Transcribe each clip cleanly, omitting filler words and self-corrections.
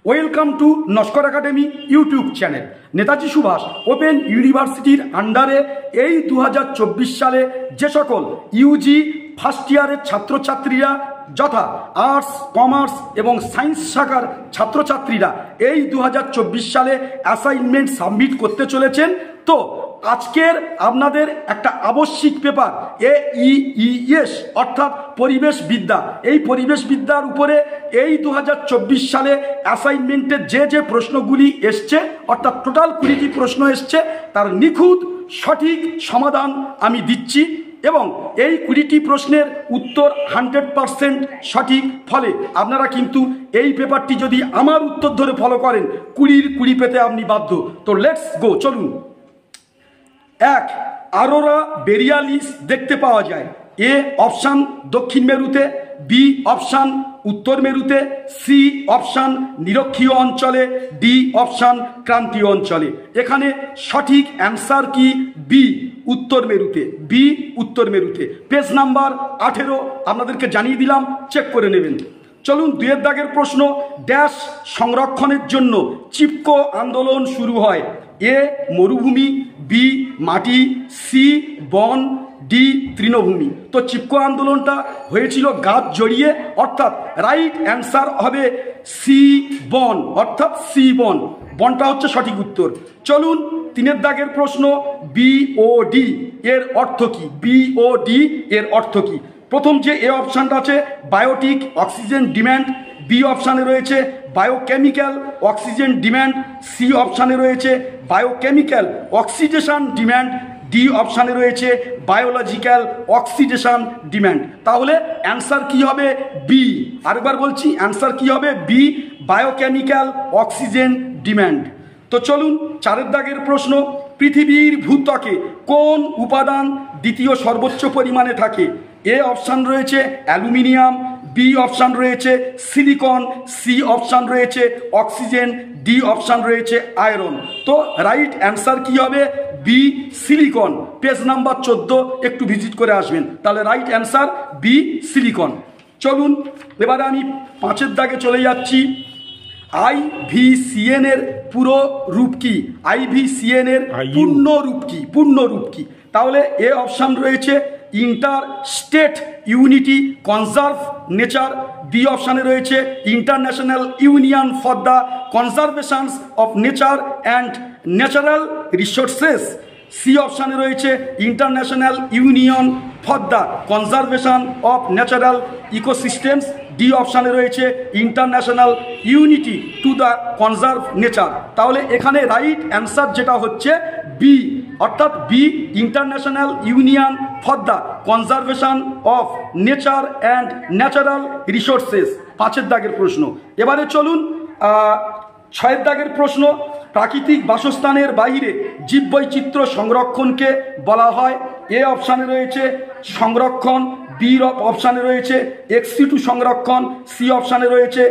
Welcome to Naskar academy YouTube channel. Netaji Subhash open ইউনিভার্সিটির আন্ডারে এই 2024 সালে যে সকল ইউজি ফার্স্ট ইয়ারের ছাত্রছাত্রীরা যথা আর্টস, কমার্স এবং সায়েন্স শাখার ছাত্রছাত্রীরা এই 2024 সালে অ্যাসাইনমেন্ট সাবমিট করতে চলেছেন। তো আজকের আপনাদের একটা আবশ্যিক পেপার AEES অর্থাৎ পরিবেশবিদ্যা, এই পরিবেশবিদ্যার উপরে এই 2024 সালে অ্যাসাইনমেন্টের যে প্রশ্নগুলি এসছে অর্থাৎ টোটাল 20টি প্রশ্ন এসছে তার নিখুঁত সঠিক সমাধান আমি দিচ্ছি এবং এই 20টি প্রশ্নের উত্তর 100% সঠিক। ফলে আপনারা কিন্তু এই পেপারটি যদি আমার উত্তর ধরে ফলো করেন 20 পেতে আপনি বাধ্য। তো লেটস গো, চলুন। 1. অরোরা বোরিয়ালিস দেখতে পাওয়া যায় এ অপশান দক্ষিণ মেরুতে, বি অপশান উত্তর মেরুতে, সি অপশান নিরক্ষীয় অঞ্চলে, ডি অপশান ক্রান্তীয় অঞ্চলে। এখানে সঠিক অ্যান্সার কি? বি উত্তর মেরুতে, বি উত্তর মেরুতে। পেজ নাম্বার 18 আপনাদেরকে জানিয়ে দিলাম, চেক করে নেবেন। চলুন 2 দাগের প্রশ্ন। ড্যাশ সংরক্ষণের জন্য চিপকো আন্দোলন শুরু হয় এ মরুভূমি, বি মাটি, সি বন, ডি তৃণভূমি। তো চিপকো আন্দোলনটা হয়েছিল গাছ জড়িয়ে, অর্থাৎ রাইট অ্যান্সার হবে সি বন, অর্থাৎ সি বন, বনটা হচ্ছে সঠিক উত্তর। চলুন 3 দাগের প্রশ্ন। BOD এর অর্থ কি? BOD এর অর্থ কি? প্রথম যে এ অপশানটা আছে বায়োটিক অক্সিজেন ডিম্যান্ড, বি অপশানে রয়েছে বায়োকেমিক্যাল অক্সিজেন ডিম্যান্ড, সি অপশানে রয়েছে বায়োকেমিক্যাল অক্সিডেশন ডিম্যান্ড, ডি অপশানে রয়েছে বায়োলজিক্যাল অক্সিডেশন ডিম্যান্ড। তাহলে অ্যান্সার কি হবে? বি। আরেকবার বলছি, অ্যান্সার কি হবে? B biochemical oxygen demand. তো চলুন 4 দাগের প্রশ্ন। পৃথিবীর ভূত্বকে কোন উপাদান দ্বিতীয় সর্বোচ্চ পরিমাণে থাকে? এ অপশান রয়েছে অ্যালুমিনিয়াম, বি অপশান রয়েছে সিলিকন, সি অপশান রয়েছে অক্সিজেন, ডি অপশান রয়েছে আয়রন। তো রাইট অ্যান্সার কি হবে? B silicon. পেজ নাম্বার 14 একটু ভিজিট করে আসবেন, তাহলে রাইট অ্যান্সার বি সিলিকন। চলুন এবারে আমি 5 দাগে চলে যাচ্ছি। IVCN এর পুরো রূপ কি? IVCN এর পূর্ণ রূপ কি? পূর্ণ রূপ কি? তাহলে এ অপশান রয়েছে inter state unity conserve nature, B অপশানে রয়েছে international union for the conservation of nature and natural resources, C অপশানে রয়েছে international union for the conservation of natural ecosystems, D অপশানে রয়েছে international unity to the conserve nature. তাহলে এখানে right answer যেটা হচ্ছে বি, অর্থাৎ B international union for the conservation of nature and natural resources. 5 দাগের প্রশ্ন। এবারে চলুন 6 দাগের প্রশ্ন। প্রাকৃতিক বাসস্থানের বাইরে জীববৈচিত্র্য সংরক্ষণকে বলা হয় এ অপশানে রয়েছে সংরক্ষণ, বি অপশানে রয়েছে এক্সিটু সংরক্ষণ, সি অপশানে রয়েছে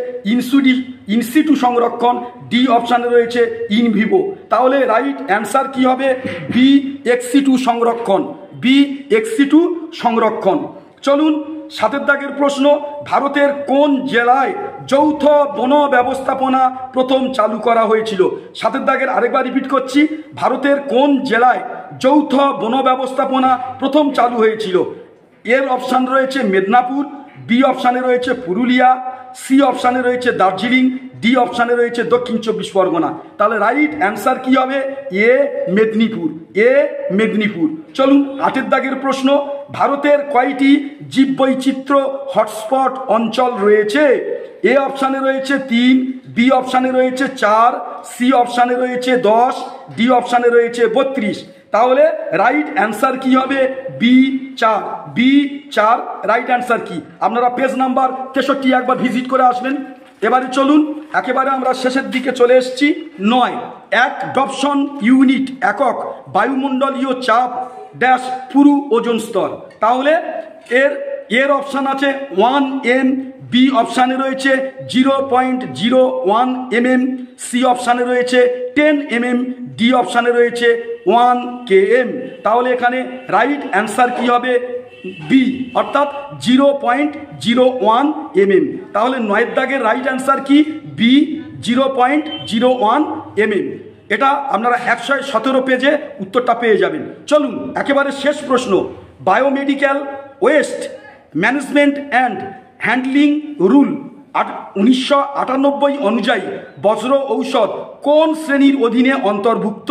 ইনসিটু সংরক্ষণ, ডি অপশানে রয়েছে ইনভিভো। তাহলে রাইট অ্যান্সার কি হবে? বি এক্সিটু সংরক্ষণ, বি এক্সিটু সংরক্ষণ। চলুন 7 দাগের প্রশ্ন। ভারতের কোন জেলায় যৌথ বন ব্যবস্থাপনা প্রথম চালু করা হয়েছিল? 7 দাগের আরেকবার রিপিট করছি, ভারতের কোন জেলায় যৌথ বন ব্যবস্থাপনা প্রথম চালু হয়েছিল? এর অপশান রয়েছে মেদিনীপুর, বি অপশানে রয়েছে পুরুলিয়া, সি অপশানে রয়েছে দার্জিলিং, ডি অপশানে রয়েছে দক্ষিণ 24 পরগনা। তাহলে রাইট অ্যান্সার কি হবে? এ মেদিনীপুর, এ মেদিনীপুর। চলুন 8 দাগের প্রশ্ন। ভারতের কয়টি জীববৈচিত্র্য হটস্পট অঞ্চল রয়েছে? এ অপশানে রয়েছে 3, বি অপশানে রয়েছে 4, সি অপশানে রয়েছে 10, ডি অপশানে রয়েছে 32। তাহলে রাইট অ্যান্সার কি হবে? বি 4, বি 4 রাইট অ্যান্সার কি? আপনারা পেজ নাম্বার 63 একবার ভিজিট করে আসবেন। এবারে চলুন একেবারে আমরা শেষের দিকে চলে এসেছি। 9 অ্যাডপশন ইউনিট একক বায়ুমণ্ডলীয় চাপ ড্যাশ পুরু ওজোন স্তর। তাহলে এর অপশান আছে 1 m, বি অপশানে রয়েছে 0.01 mm, সি অপশানে রয়েছে 10 mm, ডি অপশানে রয়েছে 1 km। তাহলে এখানে রাইট অ্যান্সার কি হবে? বি অর্থাৎ 0.01 mm। তাহলে 9 দাগের রাইট অ্যান্সার কি? B 0.01 mm। এটা আপনারা 117 পেজে উত্তরটা পেয়ে যাবেন। চলুন একেবারে শেষ প্রশ্ন, biomedical waste management and handling rule 1998 অনুযায়ী বজ্র ঔষধ কোন শ্রেণীর অধীনে অন্তর্ভুক্ত?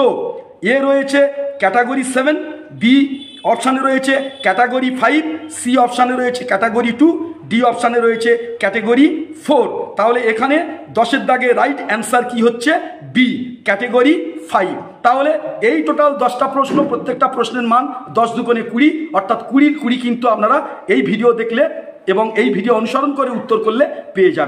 এ রয়েছে ক্যাটাগরি 7, বি অপশানে রয়েছে ক্যাটাগরি 5, সি অপশানে রয়েছে ক্যাটাগরি 2, ডি অপশানে রয়েছে ক্যাটাগরি 4। তাহলে এখানে 10-এর দাগে রাইট অ্যান্সার কি হচ্ছে? B, category 5। তাহলে এই টোটাল 10টা প্রশ্ন, প্রত্যেকটা প্রশ্নের মান 10 দুগুণে 20, অর্থাৎ 20-20 কিন্তু আপনারা এই ভিডিও দেখলে এবং এই ভিডিও অনুসরণ করে উত্তর করলে পেয়ে যাবেন।